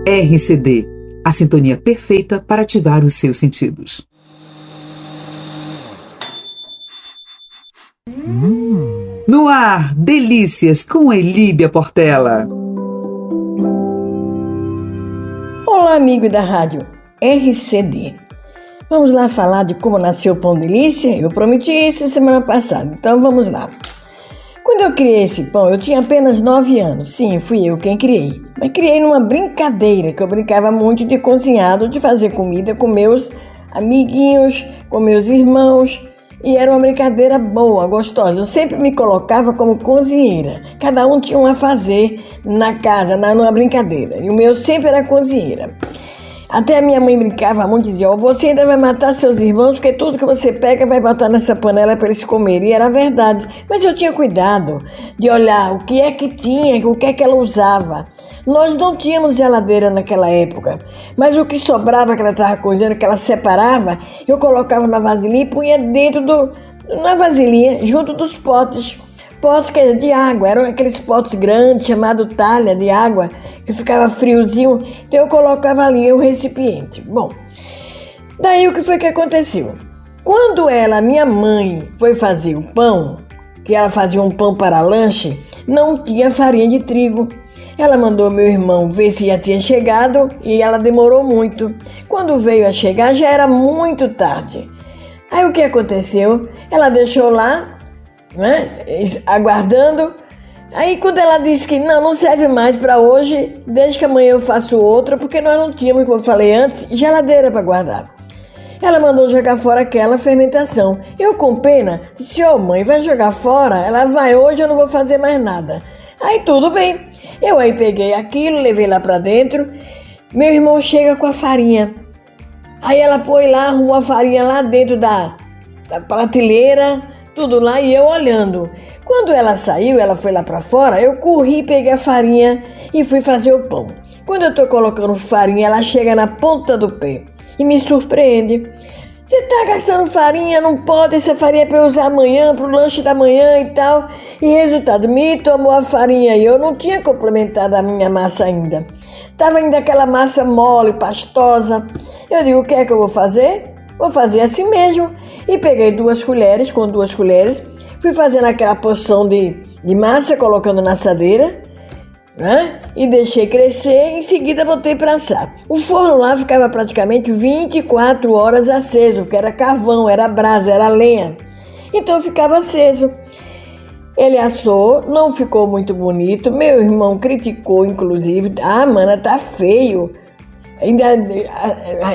RCD, a sintonia perfeita para ativar os seus sentidos. No ar, delícias com Elíbia Portela. Olá, amigo da rádio RCD. Vamos lá falar de como nasceu o Pão Delícia? Eu prometi isso semana passada, então vamos lá. Quando eu criei esse pão, eu tinha apenas 9 anos. Sim, fui eu quem criei. Mas criei numa brincadeira, que eu brincava muito de cozinhado, de fazer comida com meus amiguinhos, com meus irmãos. E era uma brincadeira boa, gostosa. Eu sempre me colocava como cozinheira. Cada um tinha um a fazer na casa, numa brincadeira. E o meu sempre era cozinheira. Até a minha mãe brincava muito e dizia: você ainda vai matar seus irmãos, porque tudo que você pega vai botar nessa panela para eles comerem. E era verdade. Mas eu tinha cuidado de olhar o que é que tinha, o que é que ela usava. Nós não tínhamos geladeira naquela época, mas o que sobrava que ela estava cozinhando, que ela separava, eu colocava na vasilhinha e punha dentro na vasilhinha, junto dos potes. Potes de água, eram aqueles potes grandes, chamados talha de água, que ficava friozinho, então eu colocava ali o recipiente. Bom, daí o que foi que aconteceu? Quando minha mãe, foi fazer o pão, que ela fazia um pão para lanche, não tinha farinha de trigo. Ela mandou meu irmão ver se já tinha chegado e ela demorou muito. Quando veio a chegar, já era muito tarde. Aí o que aconteceu? Ela deixou lá, né, aguardando. Aí quando ela disse que não serve mais para hoje, desde que amanhã eu faço outra, porque nós não tínhamos, como eu falei antes, geladeira para guardar. Ela mandou jogar fora aquela fermentação. Eu, com pena, disse: mãe, vai jogar fora? Ela vai, hoje eu não vou fazer mais nada. Aí tudo bem. Eu aí peguei aquilo, levei lá para dentro. Meu irmão chega com a farinha. Aí ela põe lá, arrumou a farinha lá dentro da prateleira, tudo lá, e eu olhando. Quando ela saiu, ela foi lá para fora, eu corri, peguei a farinha e fui fazer o pão. Quando eu tô colocando farinha, ela chega na ponta do pé e me surpreende. Você tá gastando farinha, não pode, essa farinha é para eu usar amanhã, pro lanche da manhã e tal. E resultado, me tomou a farinha e eu não tinha complementado a minha massa ainda. Tava ainda aquela massa mole, pastosa. Eu digo: o que é que eu vou fazer? Vou fazer assim mesmo. E peguei 2 colheres, com 2 colheres, fui fazendo aquela porção de massa, colocando na assadeira, né? E deixei crescer, em seguida botei para assar. O forno lá ficava praticamente 24 horas aceso, porque era carvão, era brasa, era lenha. Então ficava aceso. Ele assou, não ficou muito bonito. Meu irmão criticou, inclusive: mana, tá feio. Ainda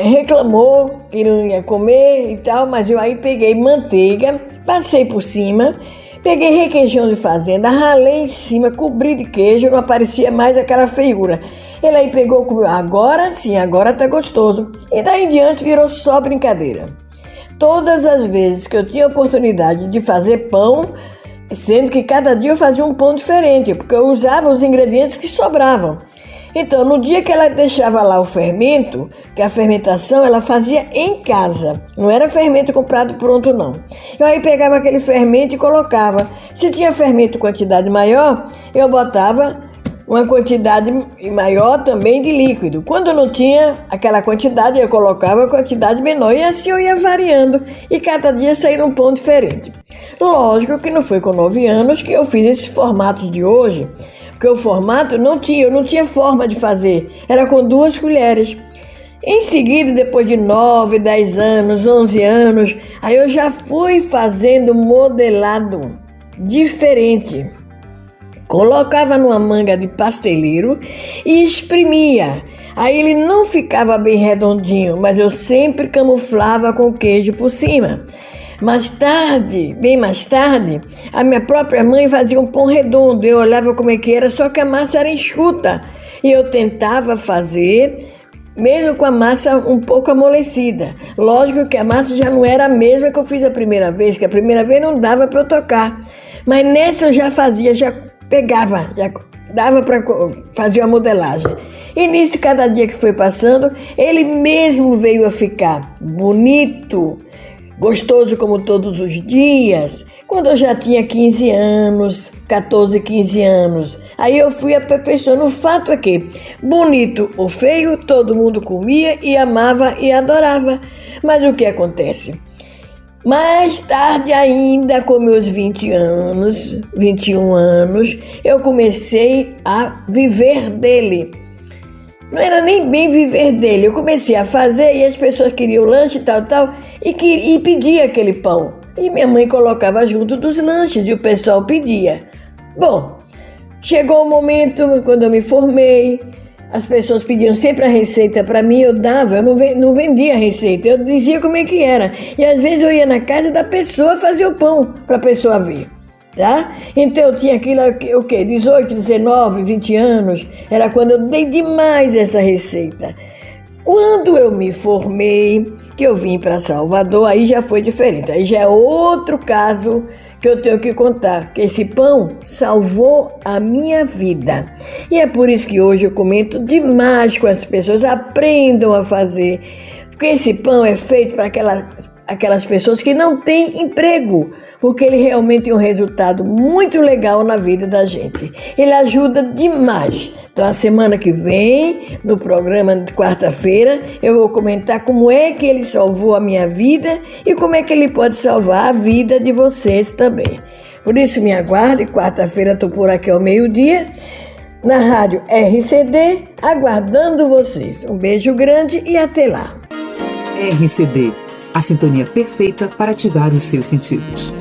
reclamou que não ia comer e tal, mas eu aí peguei manteiga, passei por cima. Peguei requeijão de fazenda, ralei em cima, cobri de queijo, não aparecia mais aquela feiura. Ele aí pegou e comeu: agora sim, agora tá gostoso. E daí em diante virou só brincadeira. Todas as vezes que eu tinha oportunidade de fazer pão, sendo que cada dia eu fazia um pão diferente, porque eu usava os ingredientes que sobravam. Então, no dia que ela deixava lá o fermento, que a fermentação ela fazia em casa, não era fermento comprado pronto não. Eu aí pegava aquele fermento e colocava. Se tinha fermento quantidade maior, eu botava uma quantidade maior também de líquido. Quando não tinha aquela quantidade, eu colocava a quantidade menor. E assim eu ia variando e cada dia saía um pão diferente. Lógico que não foi com 9 anos que eu fiz esses formatos de hoje, porque o formato eu não tinha forma de fazer, era com 2 colheres. Em seguida, depois de 9, 10 anos, 11 anos, aí eu já fui fazendo modelado diferente. Colocava numa manga de pasteleiro e exprimia. Aí ele não ficava bem redondinho, mas eu sempre camuflava com queijo por cima. Mais tarde, bem mais tarde, a minha própria mãe fazia um pão redondo. Eu olhava como é que era, só que a massa era enxuta. E eu tentava fazer, mesmo com a massa um pouco amolecida. Lógico que a massa já não era a mesma que eu fiz a primeira vez, que a primeira vez não dava para eu tocar. Mas nessa eu já fazia, já pegava, já dava para fazer a modelagem. E nisso, cada dia que foi passando, ele mesmo veio a ficar bonito, gostoso como todos os dias, Quando eu já tinha 15 anos, 14, 15 anos, aí eu fui aperfeiçoando. O fato é que, bonito ou feio, todo mundo comia e amava e adorava. Mas o que acontece? Mais tarde ainda, com meus 20 anos, 21 anos, eu comecei a viver dele. Não era nem bem viver dele, eu comecei a fazer e as pessoas queriam lanche e pedia aquele pão. E minha mãe colocava junto dos lanches e o pessoal pedia. Bom, chegou o momento quando eu me formei, as pessoas pediam sempre a receita para mim, eu dava, eu não vendia a receita, eu dizia como é que era. E às vezes eu ia na casa da pessoa fazer o pão para a pessoa ver. Tá? Então eu tinha aquilo, o quê? 18, 19, 20 anos, era quando eu dei demais essa receita. Quando eu me formei, que eu vim para Salvador, aí já foi diferente. Aí já é outro caso que eu tenho que contar, que esse pão salvou a minha vida. E é por isso que hoje eu comento demais com as pessoas, aprendam a fazer. Porque esse pão é feito para aquelas pessoas que não têm emprego, porque ele realmente tem um resultado muito legal na vida da gente. Ele ajuda demais. Então, a semana que vem, no programa de quarta-feira, eu vou comentar como é que ele salvou a minha vida e como é que ele pode salvar a vida de vocês também. Por isso, me aguarde. Quarta-feira estou por aqui ao meio-dia, na rádio RCD, aguardando vocês. Um beijo grande e até lá. RCD, a sintonia perfeita para ativar os seus sentidos.